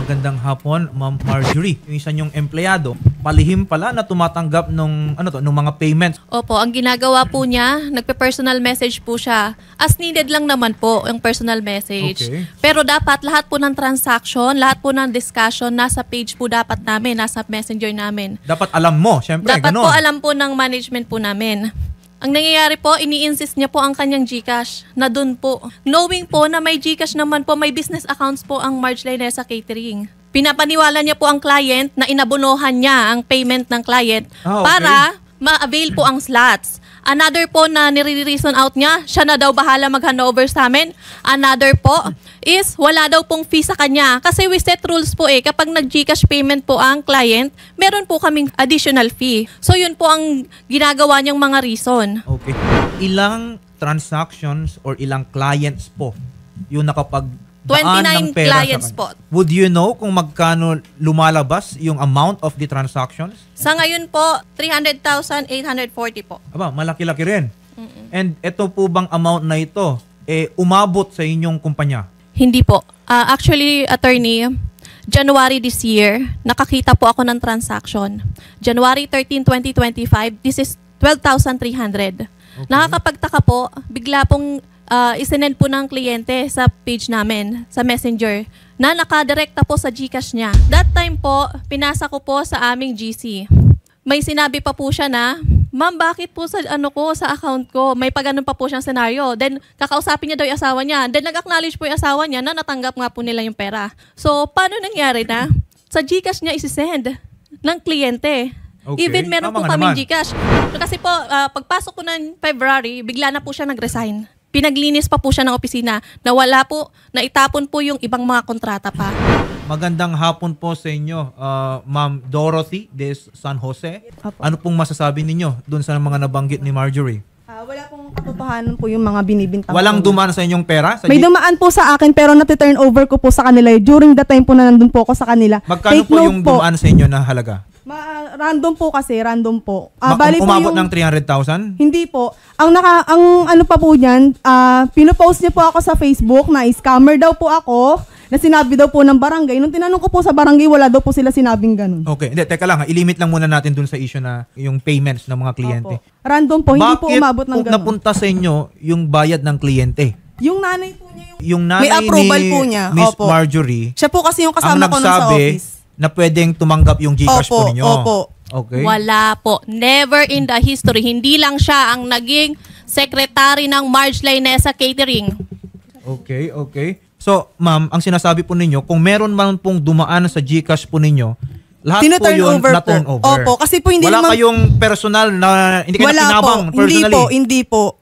Magandang hapon, Ma'am Marjorie. Yung isa niyong empleyado, palihim pala na tumatanggap nung mga payments. Opo, ang ginagawa po niya, nagpe-personal message po siya. As needed lang naman po yung personal message. Okay. Pero dapat lahat po ng transaction, lahat po ng discussion, nasa page po dapat namin, nasa messenger namin. Dapat alam mo, syempre, Dapat ganun. po alam po ng management po namin. Ang nangyayari po, ini-insist niya po ang kanyang GCash na dun po. Knowing po na may GCash naman po, may business accounts po ang Marge Lainesa Catering. Pinapaniwala niya po ang client na inabunuhan niya ang payment ng client para ma-avail po ang slots. Another po na nire-reason out niya, siya na daw bahala mag-handover sa amin. Another po is wala daw pong fee sa kanya. Kasi we set rules po kapag nag-GCash payment po ang client, meron po kaming additional fee. So yun po ang ginagawa niyang mga reason. Okay. Ilang transactions or ilang clients po yung nakapag 29 clients po. Would you know kung magkano lumalabas yung amount of the transactions? Sa ngayon po, 300,840 po. Aba, malaki-laki rin. And ito po bang amount na ito, umabot sa inyong kumpanya? Hindi po. Actually, attorney, January this year, nakakita po ako ng transaction. January 13, 2025, this is 12,300. Okay. Nakakapagtaka po, bigla pong isinend po ng kliyente sa page namin, sa messenger, na nakadirekta po sa GCash niya. That time po, pinasa ko po sa aming GC. May sinabi pa po siya na, ma'am, bakit po sa sa account ko? May pag-anon pa po siyang senaryo. Then, kakausapin niya daw yung asawa niya. Then, nag-acknowledge po yung asawa niya na natanggap nga po nila yung pera. So, paano nangyari na? Sa GCash niya isisend ng kliyente. Okay. Even meron po kaming GCash. Kasi po, pagpasok ko ng February, bigla na po siya nag-resign. Pinaglinis pa po siya ng opisina na wala po, na itapon po yung ibang mga kontrata pa. Magandang hapon po sa inyo, Ma'am Dorothy de San Jose. Apo. Ano pong masasabi ninyo doon sa mga nabanggit ni Marjorie? Wala pong katotohanan po yung mga binibintang. Walang dumaan sa inyong pera? Sa May dumaan po sa akin pero nati-turn over ko po sa kanila during the time po na nandun po ako sa kanila. Magkano Take po note yung dumaan sa inyo na halaga? Random po kasi, random po. Bali po umabot yung, ng 300,000? Hindi po. Ang ano pa po niyan, pinopost niya po ako sa Facebook na scammer daw po ako, na sinabi daw po ng barangay. Nung tinanong ko po sa barangay, wala daw po sila sinabing ganun. Okay. Hindi, teka lang. I-limit lang muna natin dun sa issue na yung payments ng mga kliyente. Opo. Random po, hindi po umabot ng Bakit ganun. napunta sa inyo yung bayad ng kliyente? Yung nanay po niya Yung nanay may approval ni po niya. Miss Opo. Marjorie, Siya po kasi yung ang kasama ko nun sa nagsabi office. na pwedeng tumanggap yung GCash po ninyo. Opo. Okay. Wala po. Never in the history. Hindi lang siya ang naging secretary ng Marge Lainesa Catering. Okay, okay. So, ma'am, ang sinasabi po ninyo, kung meron man pong dumaan sa GCash po ninyo, lahat po yun na-turn over. Opo, kasi po hindi wala naman... kayong personal na, hindi kayo Wala nakinabang po, personally. hindi po.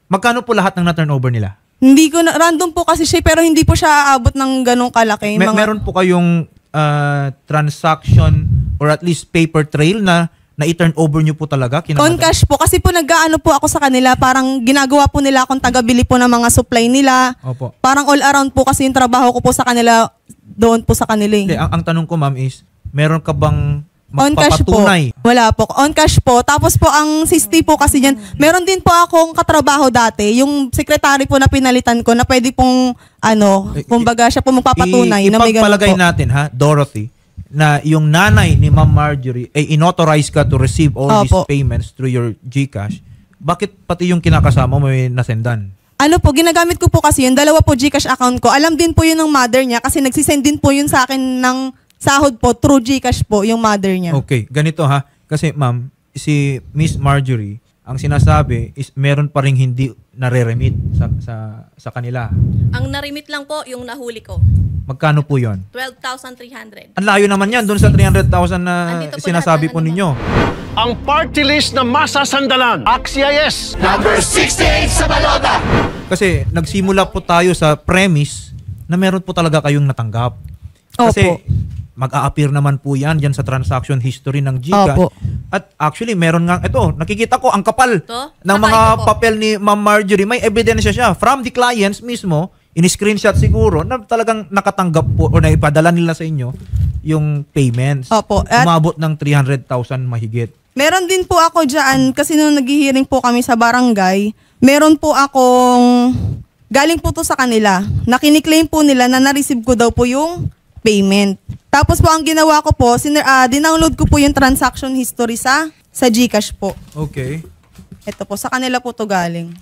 Magkano po lahat ng na-turn over nila? Hindi ko na, random po kasi siya, pero hindi po siya aabot ng ganong kalaki. Meron po kayong transaction or at least paper trail na i-turn over nyo po talaga? On cash po. Kasi po nag-aano po ako sa kanila. Parang ginagawa po nila akong tagabili po ng mga supply nila. Opo. Parang all around po kasi yung trabaho ko po sa kanila, doon po sa kanila. Hindi, ang tanong ko, ma'am, is meron ka bang On cash po. magpapatunay? Wala po. On cash po. Tapos po ang sisti po kasi dyan, meron din po akong katrabaho dati. Yung secretary po na pinalitan ko na pwede pong kumbaga siya po magpapatunay na may ganun Ipagpalagay po. natin, ha, Dorothy, na yung nanay ni Ma'am Marjorie ay inauthorize ka to receive all these Opo. payments through your GCash. Bakit pati yung kinakasama mo may nasendan? Ano po, ginagamit ko po kasi yun, dalawa po GCash account ko. Alam din po yun ng mother niya kasi nagsisend din po yun sa akin ng sahod po through GCash po, yung mother niya. Okay, ganito ha. Kasi ma'am, si Miss Marjorie, ang sinasabi is meron pa ring hindi nare-remit sa kanila. Ang narimit lang po yung nahuli ko. Magkano po yon? 12,300. Ang layo naman yan doon sa 300,000 na Andito po sinasabi lahat po ng ninyo. Ang party list na masasandalan. AXIS. Number 68 sa balota. Kasi nagsimula po tayo sa premise na meron po talaga kayong natanggap. Kasi Opo. mag-a-appear naman po yan dyan sa transaction history ng GCash. Opo. At actually, meron nga, ito, nakikita ko, ang kapal Ito? ng Saka mga ito po. papel ni Ma'am Marjorie. May ebidensya siya from the clients mismo, in-screenshot siguro, na talagang nakatanggap po o naipadala nila sa inyo yung payments. Opo. At Umabot ng 300,000 mahigit. meron din po ako dyan, kasi nung nag-hearing po kami sa barangay, meron po akong, galing po to sa kanila, na kiniklaim po nila na na-receive ko daw po yung payment. Tapos po, ang ginawa ko po, dinownload ko po yung transaction history sa GCash po. Okay. Ito po, sa kanila po to galing.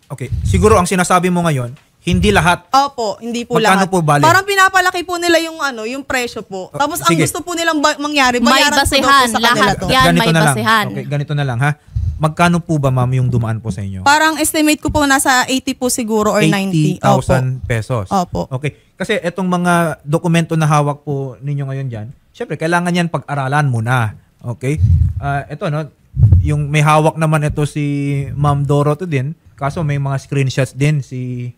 Okay. Siguro ang sinasabi mo ngayon, hindi lahat. Opo, hindi po Magkano lahat. po bali? Parang pinapalaki po nila yung yung presyo po. Tapos ang sige. gusto po nilang mangyari, May bayaran po daw basehan, po sa kanila lahat to. yan. may na lang. basehan. Okay, ganito na lang ha. Magkano po ba ma'am yung dumaan po sa inyo? Parang estimate ko po nasa 80 po siguro or 90. 80,000 pesos. Opo. Okay. Kasi etong mga dokumento na hawak po ninyo ngayon dyan, syempre kailangan yan pag-aralan muna. Okay? Ito no, yung may hawak naman ito si Ma'am Dorothy din, kaso may mga screenshots din si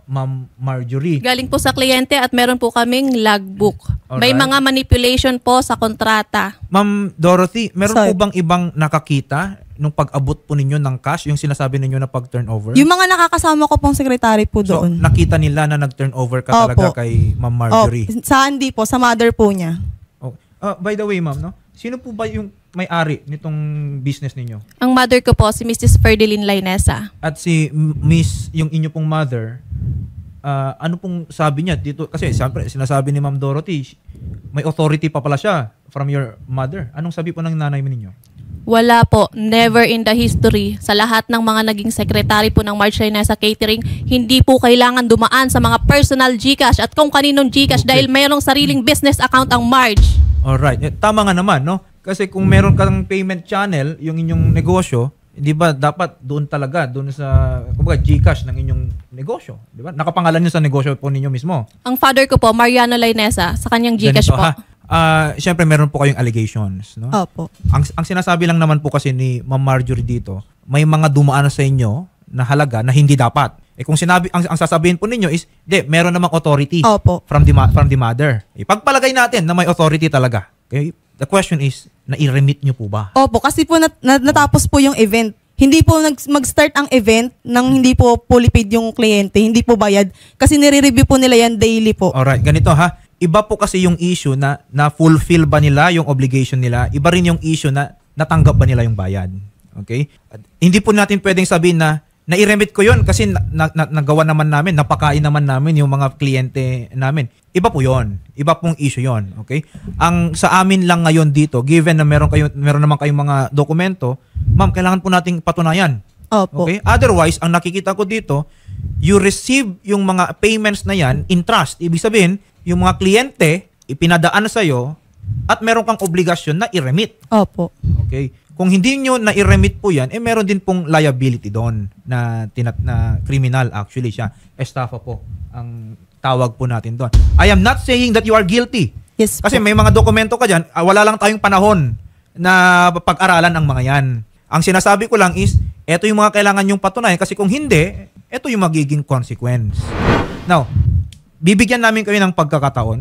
Ma'am Marjorie. Galing po sa kliyente at meron po kaming logbook. May Alright. mga manipulation po sa kontrata. Ma'am Dorothy, meron Sorry. po bang ibang nakakita nung pag-abot po ninyo ng cash, yung sinasabi ninyo na pag-turnover? Yung mga nakakasama ko pong secretary po So, doon. nakita nila na nag-turnover ka talaga Opo. kay Ma'am Marjorie. Sa hindi po, sa mother po niya. Oh. By the way, ma'am, no? Sino po ba yung may-ari nitong business ninyo? Ang mother ko po, si Mrs. Ferdeline Lainesa. At si Miss, yung inyo pong mother, ano pong sabi niya dito? Kasi siyempre, sinasabi ni Ma'am Dorothy, may authority pa pala siya from your mother. Anong sabi po ng nanay mo ninyo? Wala po, never in the history. Sa lahat ng mga naging secretary po ng Marge Lainesa Catering, hindi po kailangan dumaan sa mga personal GCash at kung kaninong GCash Okay. dahil mayroong sariling business account ang Marge. Alright. Tama nga naman, no? Kasi kung meron kang payment channel, yung inyong negosyo, di ba dapat doon talaga, doon sa, kumbaga, GCash ng inyong negosyo. Di ba? Nakapangalan nyo sa negosyo po ninyo mismo. Ang father ko po, Mariano Lainesa, sa kanyang GCash Ganito, po. ha? Siyempre, meron po kayong allegations, no? Opo. Ang sinasabi lang naman po kasi ni Ma'am Marjorie dito, may mga dumaan sa inyo na halaga na hindi dapat. Kung sinabi ang sasabihin po ninyo is, meron namang authority Opo. from the mother. Pagpalagay natin na may authority talaga. Okay? The question is, na-remit nyo po ba? Opo, kasi po natapos po yung event. Hindi po mag-start ang event nang hindi po fully paid yung kliyente, hindi po bayad. Kasi nire-review po nila yan daily po. Alright, ganito ha. Iba po kasi yung issue na fulfill ba nila yung obligation nila. Iba rin yung issue na natanggap ba nila yung bayad. Okay? At hindi po natin pwedeng sabihin na nai-remit ko yun kasi nagawa naman namin, napakain naman namin yung mga kliyente namin. Iba po yun. Iba pong issue yun. Okay? Ang sa amin lang ngayon dito, given na meron naman kayong mga dokumento, ma'am, kailangan po nating patunayan. Opo. Okay? Otherwise, ang nakikita ko dito, you receive yung mga payments na yan in trust. Ibig sabihin, yung mga kliyente, ipinadaan sa'yo at meron kang obligasyon na i-remit. Opo. Okay? Kung hindi nyo na i-remit po yan, meron din pong liability doon na criminal actually siya. Estafa po ang tawag po natin doon. I am not saying that you are guilty. Yes Kasi po. may mga dokumento ka dyan, wala lang tayong panahon na pag-aralan ang mga yan. Ang sinasabi ko lang is, eto yung mga kailangan yung patunayan kasi kung hindi, eto yung magiging consequence. Now, bibigyan namin kayo ng pagkakataon.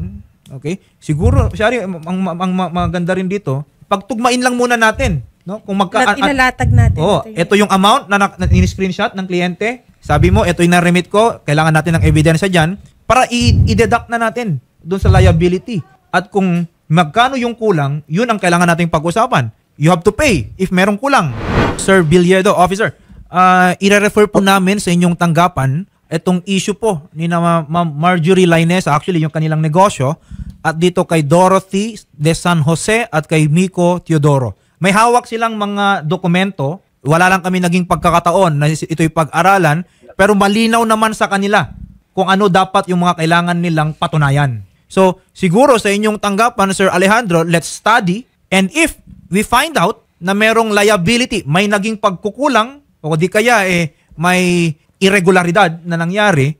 Okay? Siguro, Shari, ang maganda rin dito, pagtugmain lang muna natin. No? Kung Inalatag natin. ito yung amount na in-screenshot ng kliyente. Sabi mo, ito yung na-remit ko. Kailangan natin ng ebidensya dyan para i-deduct na natin doon sa liability. At kung magkano yung kulang, yun ang kailangan nating pag-usapan. You have to pay if merong kulang. Sir Biledo, officer, i-refer po namin sa inyong tanggapan itong issue po ni na Ma'am Marjorie Lainesa, actually yung kanilang negosyo, at dito kay Dorothy de San Jose at kay Miko Teodoro. May hawak silang mga dokumento. Wala lang kami naging pagkakataon na ito'y pag-aralan, pero malinaw naman sa kanila kung ano dapat yung mga kailangan nilang patunayan. So, siguro sa inyong tanggapan, Sir Alejandro, let's study, and if we find out na merong liability, may naging pagkukulang, o di kaya may irregularidad na nangyari,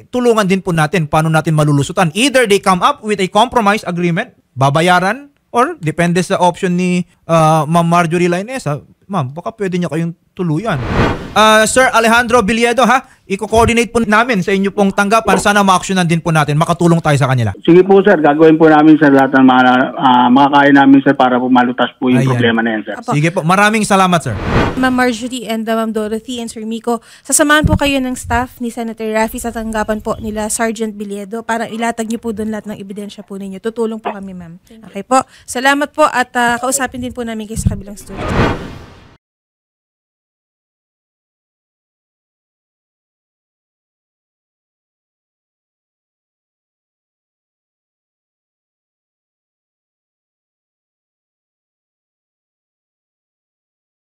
tulungan din po natin paano natin malulusutan. Either they come up with a compromise agreement, babayaran, or depende sa option ni Ma'am Marjorie Lainesa, ma'am, baka pwede niya kayong tuluyan. Sir Alejandro Biledo, i-coordinate po namin sa inyo pong tanggapan. Sana ma-actionan din po natin. Makatulong tayo sa kanila. Sige po sir, gagawin po namin sa lahat ng mga makakaya namin sir para po malutas po yung Ayan. problema na yan sir. Apo. Sige po. Maraming salamat, sir. Ma'am Marjorie and Ma'am Dorothy and Sir Miko, sasamahan po kayo ng staff ni Senator Raffy sa tanggapan po nila Sergeant Biledo para ilatag niyo po doon lahat ng ebidensya po ninyo. Tutulong po kami, ma'am. Okay po. Salamat po at kausapin din po namin kayo sa kabilang studio.